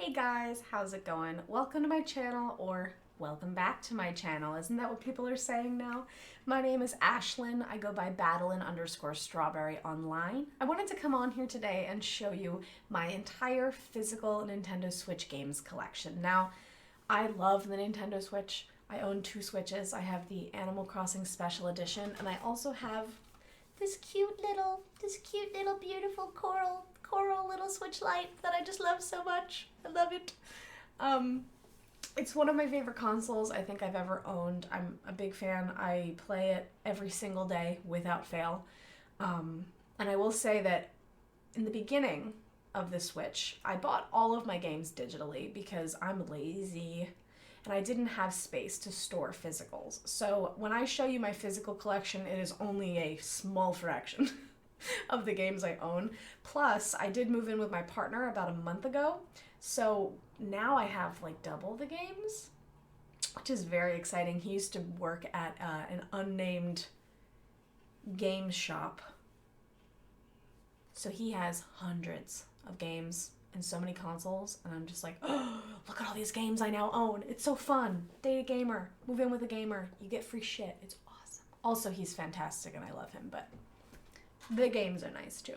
Hey guys, how's it going? Welcome to my channel, or welcome back to my channel. Isn't that what people are saying now? My name is Ashlyn. I go by Battlein_Strawberry online. I wanted to come on here today and show you my entire physical Nintendo Switch games collection. Now, I love the Nintendo Switch. I own 2 Switches. I have the Animal Crossing Special Edition, and I also have this cute little beautiful coral little Switch Lite that I just love so much. I love it. It's one of my favorite consoles I think I've ever owned. I'm a big fan. I play it every single day without fail. And I will say that in the beginning of the Switch, I bought all of my games digitally because I'm lazy and I didn't have space to store physicals. So when I show you my physical collection, it is only a small fraction of the games I own. Plus, I did move in with my partner about a month ago, so now I have like double the games, which is very exciting. He used to work at an unnamed game shop, so he has hundreds of games and so many consoles, and I'm just like, oh, look at all these games I now own. It's so fun. Date a gamer, move in with a gamer, you get free shit. It's awesome. Also, he's fantastic and I love him, but the games are nice too.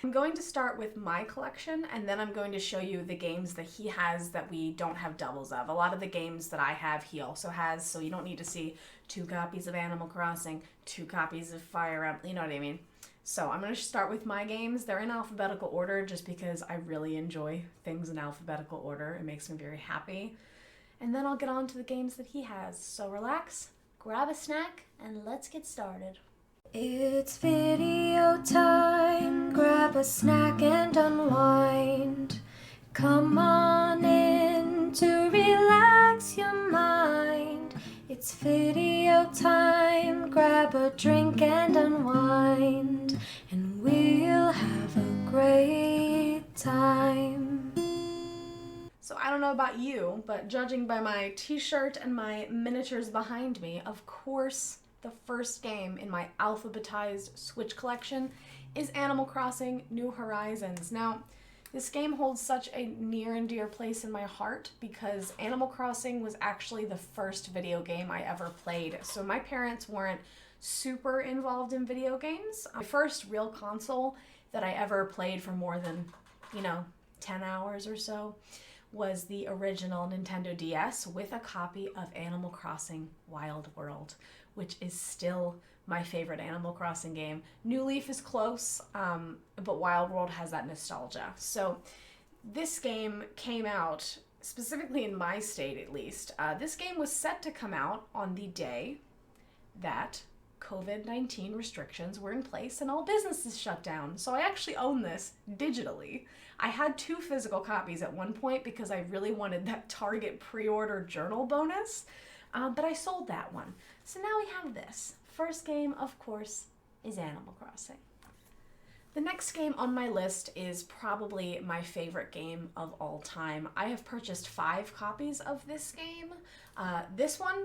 I'm going to start with my collection, and then I'm going to show you the games that he has that we don't have doubles of. A lot of the games that I have, he also has, so you don't need to see 2 copies of Animal Crossing, 2 copies of Fire Emblem, you know what I mean? So I'm going to start with my games. They're in alphabetical order just because I really enjoy things in alphabetical order. It makes me very happy. And then I'll get on to the games that he has. So relax, grab a snack, and let's get started. It's video time, grab a snack and unwind. Come on in to relax your mind. It's video time, grab a drink and unwind, and we'll have a great time. So I don't know about you, but judging by my t-shirt and my miniatures behind me, of course the first game in my alphabetized Switch collection is Animal Crossing New Horizons. Now, this game holds such a near and dear place in my heart because Animal Crossing was actually the first video game I ever played. So my parents weren't super involved in video games. My first real console that I ever played for more than, 10 hours or so was the original Nintendo DS with a copy of Animal Crossing Wild World, which is still my favorite Animal Crossing game. New Leaf is close, but Wild World has that nostalgia. So this game came out, specifically in my state at least, this game was set to come out on the day that COVID-19 restrictions were in place and all businesses shut down. So I actually own this digitally. I had 2 physical copies at one point because I really wanted that Target pre-order journal bonus, but I sold that one. So now we have this. First game, of course, is Animal Crossing. The next game on my list is probably my favorite game of all time. I have purchased 5 copies of this game. This one,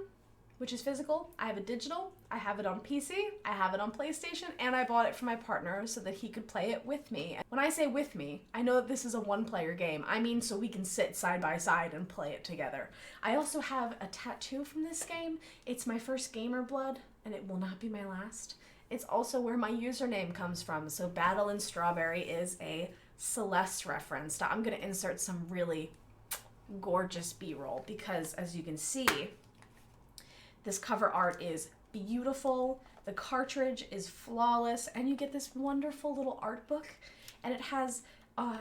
which is physical, I have a digital, I have it on PC, I have it on PlayStation, and I bought it for my partner so that he could play it with me. When I say with me, I know that this is a 1-player game. I mean so we can sit side by side and play it together. I also have a tattoo from this game. It's my first gamer blood, and it will not be my last. It's also where my username comes from, so Battlein_Strawberry is a Celeste reference. Now I'm gonna insert some really gorgeous B-roll because, as you can see, this cover art is beautiful, the cartridge is flawless, and you get this wonderful little art book, and it has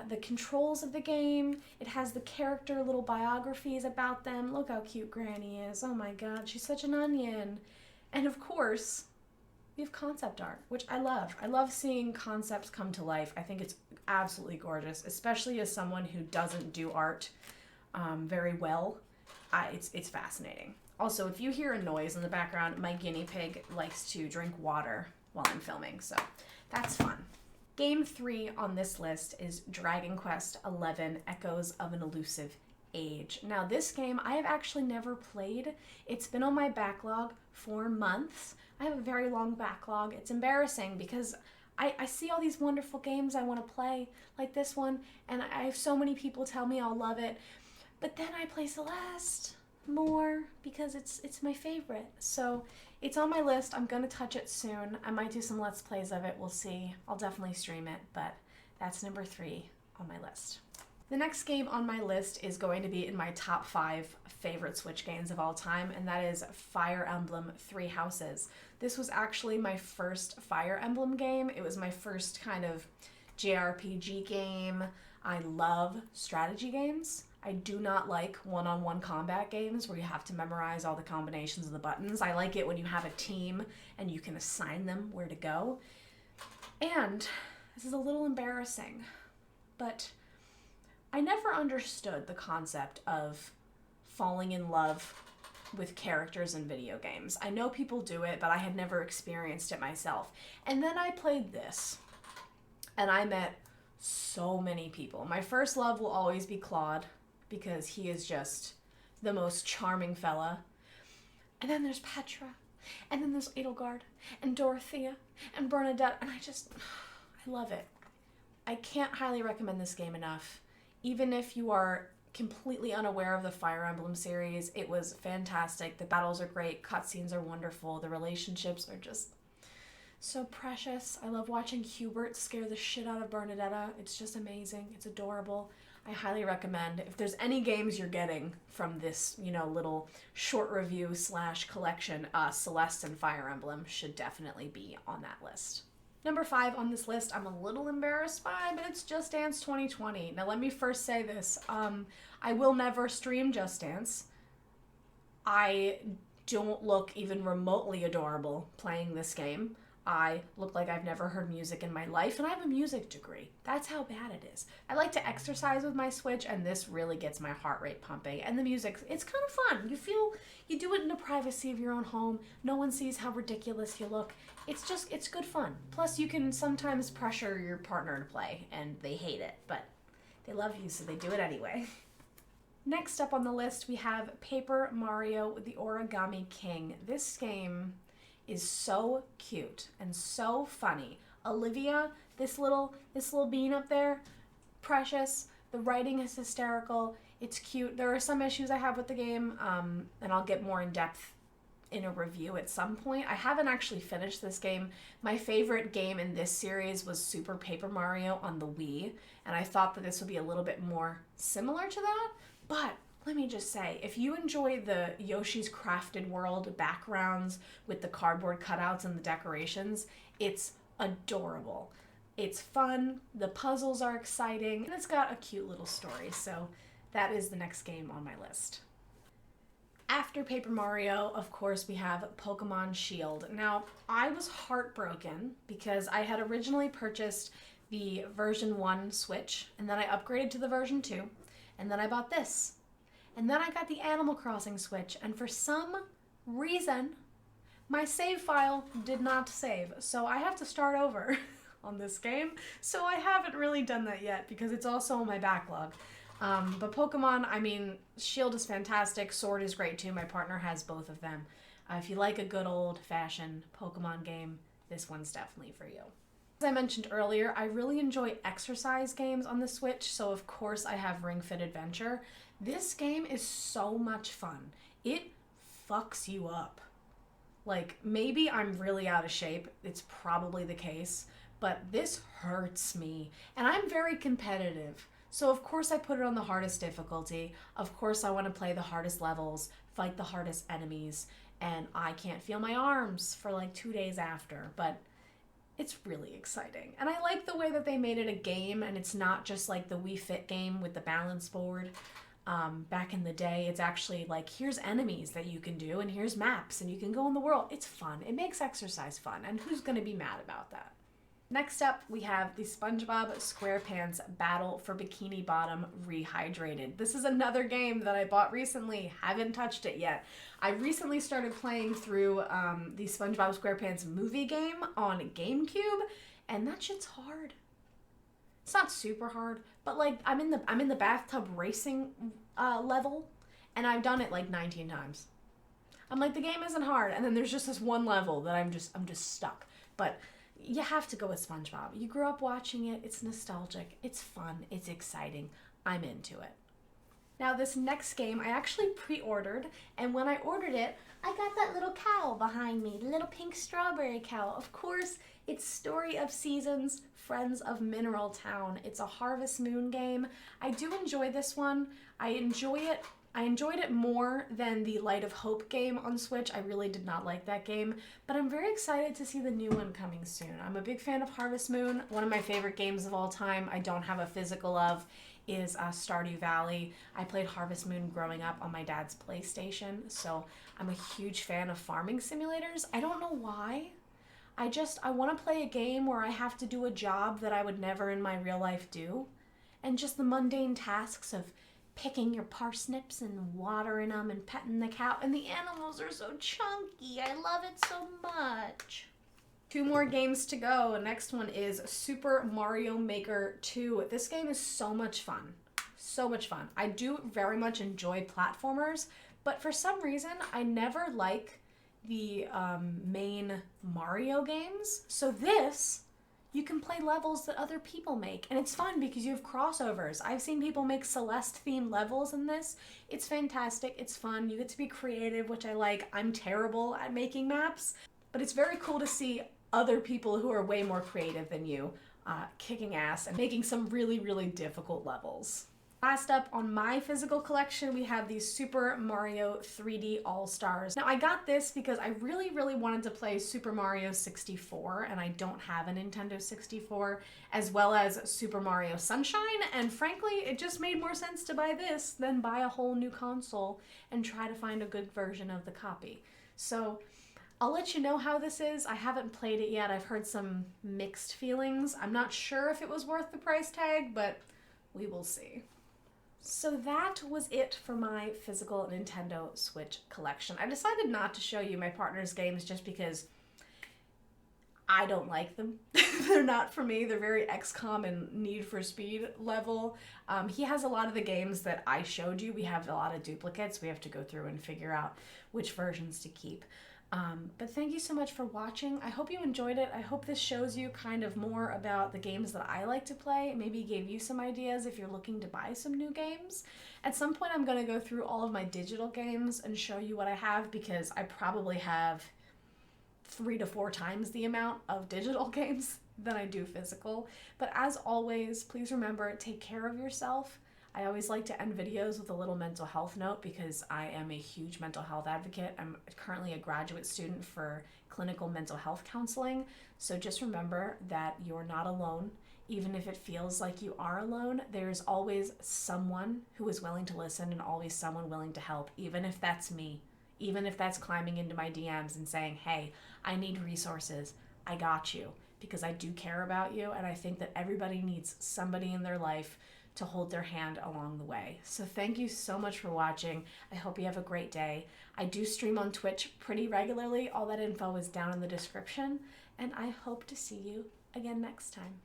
the controls of the game, it has the character little biographies about them. Look how cute Granny is. Oh my god, she's such an onion. And of course, we have concept art, which I love. I love seeing concepts come to life. I think it's absolutely gorgeous, especially as someone who doesn't do art very well. It's fascinating. Also, if you hear a noise in the background, my guinea pig likes to drink water while I'm filming, so that's fun. Game 3 on this list is Dragon Quest XI: Echoes of an Elusive Age. Now, this game I have actually never played. It's been on my backlog for months. I have a very long backlog. It's embarrassing because I see all these wonderful games I want to play, like this one, and I have so many people tell me I'll love it, but then I play Celeste more because it's my favorite. So it's on my list. I'm gonna touch it soon. I might do some Let's Plays of it. We'll see. I'll definitely stream it, but that's number 3 on my list. The next game on my list is going to be in my top 5 favorite Switch games of all time, and that is Fire Emblem Three Houses. This was actually my first Fire Emblem game. It was my first kind of JRPG game. I love strategy games. I do not like one-on-one combat games where you have to memorize all the combinations of the buttons. I like it when you have a team and you can assign them where to go. And this is a little embarrassing, but I never understood the concept of falling in love with characters in video games. I know people do it, but I had never experienced it myself. And then I played this, and I met so many people. My first love will always be Claude, because he is just the most charming fella. And then there's Petra, and then there's Edelgard, and Dorothea, and Bernadette, and I love it. I can't highly recommend this game enough. Even if you are completely unaware of the Fire Emblem series, it was fantastic. The battles are great, cutscenes are wonderful, the relationships are just so precious. I love watching Hubert scare the shit out of Bernadetta. It's just amazing. It's adorable. I highly recommend. If there's any games you're getting from this, little short review / collection, Celeste and Fire Emblem should definitely be on that list. Number 5 on this list, I'm a little embarrassed by, but it's Just Dance 2020. Now let me first say this. I will never stream Just Dance. I don't look even remotely adorable playing this game. I look like I've never heard music in my life, and I have a music degree. That's how bad it is. I like to exercise with my Switch, and this really gets my heart rate pumping. And the music, it's kind of fun. You do it in the privacy of your own home. No one sees how ridiculous you look. It's good fun. Plus, you can sometimes pressure your partner to play, and they hate it, but they love you, so they do it anyway. Next up on the list, we have Paper Mario: The Origami King. This game is so cute and so funny. Olivia, this little bean up there, precious. The writing is hysterical. It's cute. There are some issues I have with the game, and I'll get more in depth in a review at some point. I haven't actually finished this game. My favorite game in this series was Super Paper Mario on the Wii, and I thought that this would be a little bit more similar to that, but let me just say, if you enjoy the Yoshi's Crafted World backgrounds with the cardboard cutouts and the decorations, it's adorable. It's fun, the puzzles are exciting, and it's got a cute little story, so that is the next game on my list. After Paper Mario, of course, we have Pokemon Shield. Now, I was heartbroken because I had originally purchased the version 1 Switch, and then I upgraded to the version 2, and then I bought this. And then I got the Animal Crossing Switch, and for some reason, my save file did not save. So I have to start over on this game. So I haven't really done that yet because it's also on my backlog. But Pokemon, Shield is fantastic. Sword is great too. My partner has both of them. If you like a good old-fashioned Pokemon game, this one's definitely for you. As I mentioned earlier, I really enjoy exercise games on the Switch, so of course I have Ring Fit Adventure. This game is so much fun. It fucks you up. Like, maybe I'm really out of shape. It's probably the case, but this hurts me. And I'm very competitive. So of course I put it on the hardest difficulty. Of course I want to play the hardest levels, fight the hardest enemies, and I can't feel my arms for like 2 days after, but it's really exciting. And I like the way that they made it a game, and it's not just like the Wii Fit game with the balance board. Back in the day, it's actually like, here's enemies that you can do, and here's maps, and you can go in the world. It's fun. It makes exercise fun, and who's going to be mad about that? Next up, we have the SpongeBob SquarePants Battle for Bikini Bottom Rehydrated. This is another game that I bought recently. Haven't touched it yet. I recently started playing through the SpongeBob SquarePants movie game on GameCube, and that shit's hard. It's not super hard, but like I'm in the bathtub racing level, and I've done it like 19 times. I'm like, the game isn't hard, and then there's just this one level that I'm just stuck. But You have to go with SpongeBob. You grew up watching it. It's nostalgic. It's fun. It's exciting. I'm into it. Now this next game I actually pre-ordered, and when I ordered it, I got that little cow behind me, the little pink strawberry cow. Of course, it's Story of Seasons, Friends of Mineral Town. It's a Harvest Moon game. I do enjoy this one. I enjoyed it more than the Light of Hope game on Switch. I really did not like that game, but I'm very excited to see the new one coming soon. I'm a big fan of Harvest Moon, one of my favorite games of all time. I don't have a physical of is Stardew Valley. I played Harvest Moon growing up on my dad's PlayStation, so I'm a huge fan of farming simulators. I don't know why. I want to play a game where I have to do a job that I would never in my real life do, and just the mundane tasks of picking your parsnips and watering them and petting the cow, and the animals are so chunky. I love it so much. 2 more games to go. The next one is Super Mario Maker 2. This game is so much fun. So much fun. I do very much enjoy platformers, but for some reason, I never like the main Mario games. So this, you can play levels that other people make, and it's fun because you have crossovers. I've seen people make Celeste-themed levels in this. It's fantastic. It's fun. You get to be creative, which I like. I'm terrible at making maps, but it's very cool to see other people who are way more creative than you kicking ass and making some really, really difficult levels. Last up on my physical collection, we have the Super Mario 3D All-Stars. Now, I got this because I really, really wanted to play Super Mario 64, and I don't have a Nintendo 64, as well as Super Mario Sunshine, and frankly, it just made more sense to buy this than buy a whole new console and try to find a good version of the copy. So I'll let you know how this is. I haven't played it yet. I've heard some mixed feelings. I'm not sure if it was worth the price tag, but we will see. So that was it for my physical Nintendo Switch collection. I decided not to show you my partner's games just because I don't like them. They're not for me. They're very XCOM and Need for Speed level. He has a lot of the games that I showed you. We have a lot of duplicates. We have to go through and figure out which versions to keep. But thank you so much for watching. I hope you enjoyed it. I hope this shows you kind of more about the games that I like to play. Maybe gave you some ideas if you're looking to buy some new games. At some point I'm going to go through all of my digital games and show you what I have, because I probably have 3 to 4 times the amount of digital games than I do physical. But as always, please remember, take care of yourself. I always like to end videos with a little mental health note because I am a huge mental health advocate. I'm currently a graduate student for clinical mental health counseling. So just remember that you're not alone. Even if it feels like you are alone, there's always someone who is willing to listen and always someone willing to help, even if that's me. Even if that's climbing into my DMs and saying, hey, I need resources. I got you, because I do care about you, and I think that everybody needs somebody in their life to hold their hand along the way. So thank you so much for watching. I hope you have a great day. I do stream on Twitch pretty regularly. All that info is down in the description, and I hope to see you again next time.